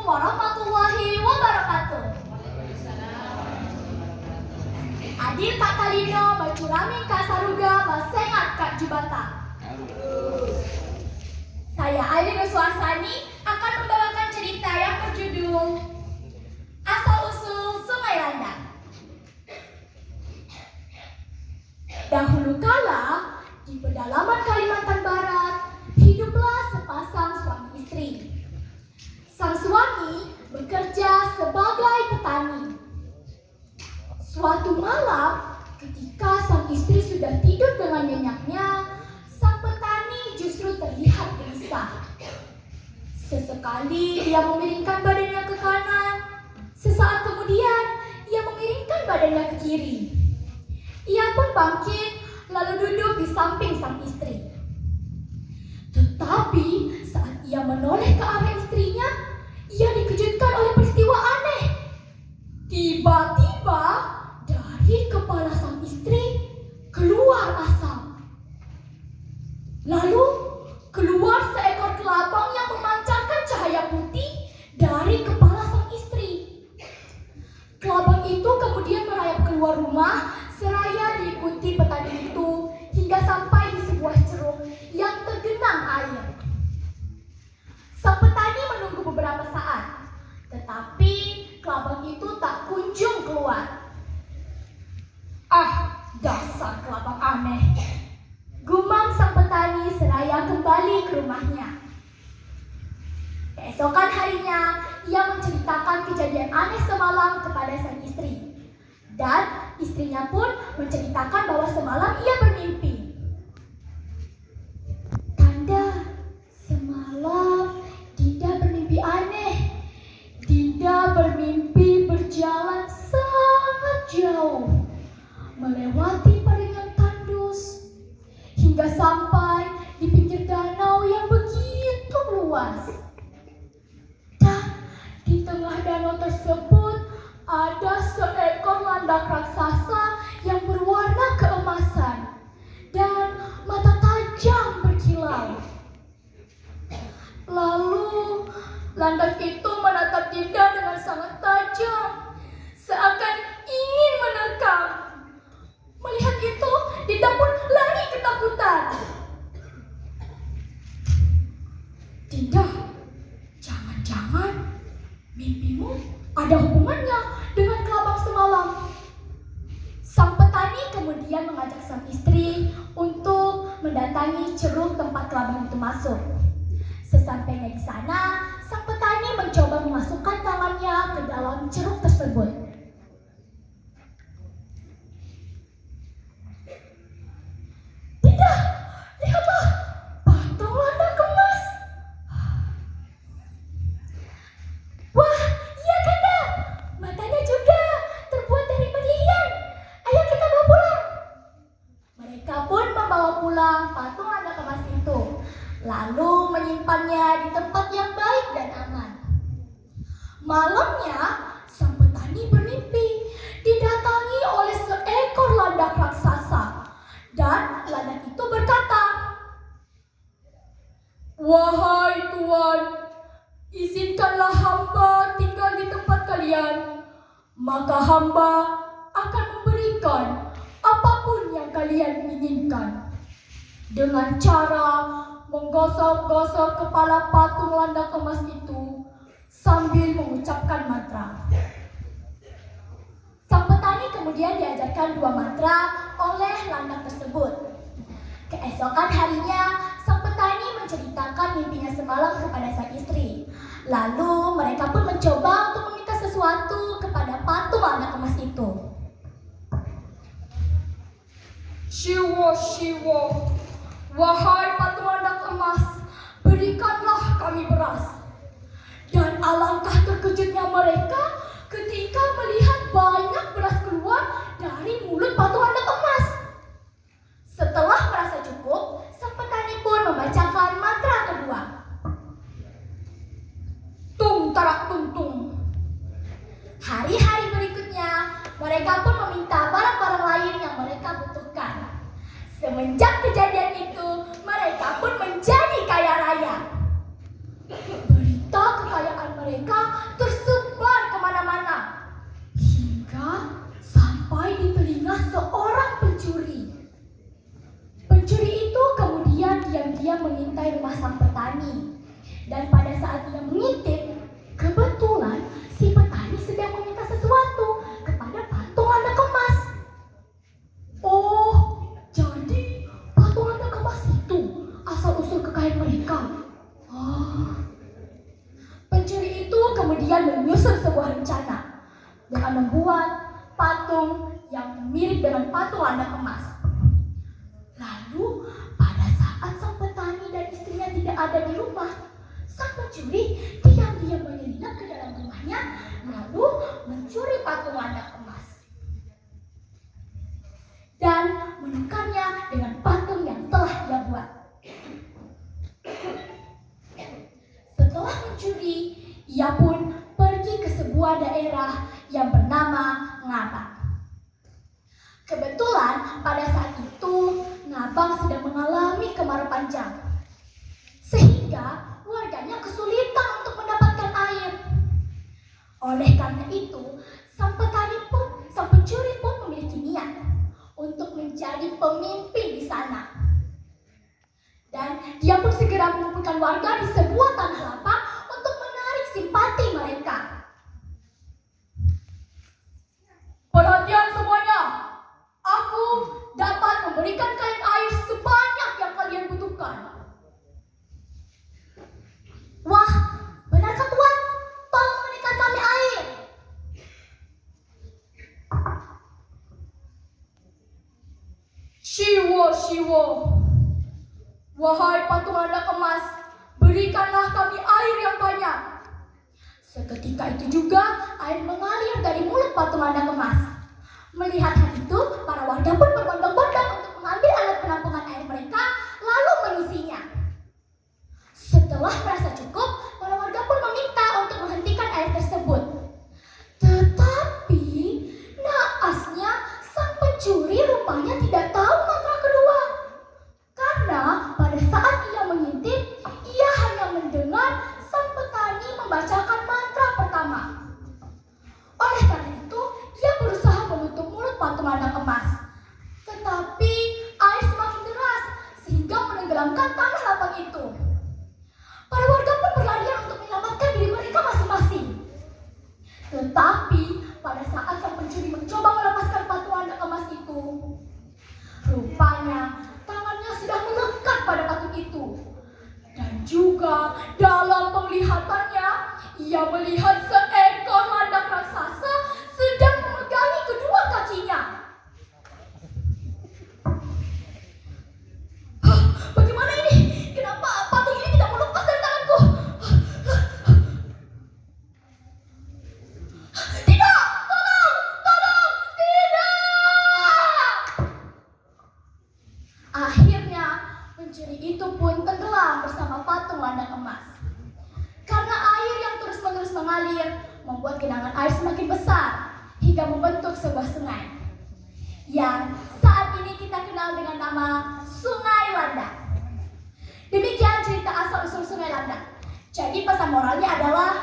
warahmatullahi wabarakatuh. Adil Kak Kalino, bacurami Kak Saruga, basengat Kak Jubata. Saya Aileen Nuswarsani akan membawakan cerita yang berjudul Asal-usul Sungai Landang. Dahulu kala, di pedalaman Kalimantan Barat, hiduplah sepasang suami istri. Sang suami bekerja sebagai petani. Suatu malam, ketika sang istri sudah tidur dengan nyenyaknya, sang petani justru terlihat gelisah. Sesekali dia memiringkan badannya ke kanan, sesaat kemudian ia memiringkan badannya ke kiri. Ia pun bangkit, lalu duduk di samping sang istri. Tetapi saat ia menoleh ke arah istrinya, ia dikejutkan oleh peristiwa aneh. Tiba-tiba dari kepala sang istri keluar asap. Lalu keluar seekor kelabang yang memancarkan cahaya putih dari kepala sang istri. Kelabang itu kemudian merayap keluar rumah seraya diikuti petani itu hingga sampai di sebuah ceruk yang tergenang air. Sang petani menunggu beberapa saat, tetapi kelabang itu tak kunjung keluar. "Ah, dasar kelabang aneh," gumam sang petani seraya kembali ke rumahnya. Keesokan harinya, ia menceritakan kejadian aneh semalam kepada sang istri. Dan istrinya pun menceritakan bahwa semalam ia bermimpi. "Kanda, semalam Dinda bermimpi aneh. Dinda bermimpi berjalan sangat jauh, melewati padang yang tandus, hingga sampai di pinggir danau yang begitu luas. Dan di tengah danau tersebut ada seekor landak raksasa yang berwarna keemasan dan mata tajam berkilau. Lalu landak itu menatap Dinda dengan sangat tajam, seakan ingin menerkam. Melihat itu, Dinda pun lari ketakutan." "Dinda, jangan-jangan mimpimu ada hubungannya dengan kelabang semalam." Sang petani kemudian mengajak sang istri untuk mendatangi ceruk tempat kelabang itu masuk. Sesampainya di sana, sang petani mencoba memasukkan tangannya ke dalam ceruk tersebut. "Dinda, lihatlah, patung landak emas." "Wah, iya Kanda, matanya juga terbuat dari berlian. Ayo kita bawa pulang." Mereka pun membawa pulang patung landak emas itu, lalu menyimpannya di tempat yang baik dan aman. Malamnya, sang petani bermimpi didatangi oleh seekor landak raksasa, dan landak itu berkata, "Wahai Tuan, izinkanlah hamba tinggal di tempat kalian, maka hamba akan memberikan apapun yang kalian inginkan." Dengan cara menggosok-gosok kepala patung landak emas itu sambil mengucapkan mantra. Sang petani kemudian diajarkan 2 mantra oleh landak tersebut. Keesokan harinya, sang petani menceritakan mimpinya semalam kepada sang istri. Lalu mereka pun mencoba untuk meminta sesuatu kepada patung landak emas itu. "Shiwo, Shiwo, wahai patung landak emas, berikanlah kami beras." Dan alangkah terkejutnya mereka ketika melihat banyak beras keluar dari mulut patung landak emas. Setelah merasa cukup, sang petani pun membacakan mantra kedua. "Tung tarak tung tung." Hari-hari berikutnya, mereka pun meminta barang-barang lain yang mereka butuhkan. Semenjak kejadian itu, mereka pun menjadi kaya raya. Berita kekayaan mereka mereka tersebar kemana-mana hingga sampai di telinga seorang pencuri. Pencuri itu kemudian diam-diam mengintai rumah sang petani. Dan pada saat dia mengintip, kebetulan si petani sedang meminta sesuatu kepada patung anak emas. Oh, jadi patung anak emas itu asal-usul kekayaan mereka. Pencuri itu kemudian menyusun sebuah rencana dengan membuat patung yang mirip dengan patung anak emas. Lalu pada saat sang petani dan istrinya tidak ada di rumah, sang pencuri diam-diam menyelinap ke dalam rumahnya lalu mencuri patung anak emas dan menukarnya dengan patung yang telah dia buat. Setelah mencuri, ia pun pergi ke sebuah daerah yang bernama Ngabang. Kebetulan pada saat itu Ngabang sedang mengalami kemarau panjang, sehingga warganya kesulitan untuk mendapatkan air. Oleh karena itu, sang pencuri pun memiliki niat untuk menjadi pemimpin di sana. Dan dia pun segera mengumpulkan warga di sebuah tanah lapang untuk menarik simpati mereka. Perhatian semuanya, aku dapat memberikan kalian air sebanyak yang kalian butuhkan. Wah, benarkah Tuan? Tolong berikan kami air. Shiwo, wahai patung anak emas, berikanlah kami air yang banyak. Seketika itu juga air mengalir dari mulut patung anak emas. Melihat hal itu, para warga pun berbondong-bondong untuk mengambil alat penampungan air mereka, lalu mengisinya. Setelah merasa cukup, para warga pun meminta untuk menghentikan air tersebut. Tetapi, naasnya sang pencuri rupanya tidak tahu mantra kedua. Karena pada saat ia mengintip, ia hanya mendengar sang petani membacakan mantra pertama. Oleh karena itu, ia berusaha menutup mulut patung anak emas. Tetapi air semakin deras sehingga menenggelamkan tanah lapang itu. Para warga pun berlarian untuk menyelamatkan diri mereka masing-masing. Tetapi pada saat sang pencuri mencoba melepaskan patung anak emas itu, rupanya tangannya sudah melekat pada patung itu. Dan juga dalam penglihatannya, ia melihat seekor landak raksasa sedang memegangi kedua kakinya. Bagaimana ini? Kenapa patung ini tidak melepas dari tanganku? Tidak! Tolong! Tidak! Akhirnya, pencuri itu pun tenggelam bersama patung landak emas. Karena air yang terus-menerus mengalir, membuat genangan air semakin besar hingga membentuk sebuah sungai yang saat ini kita kenal dengan nama Sungai Landak. Demikian cerita asal-usul Sungai Landak. Jadi pesan moralnya adalah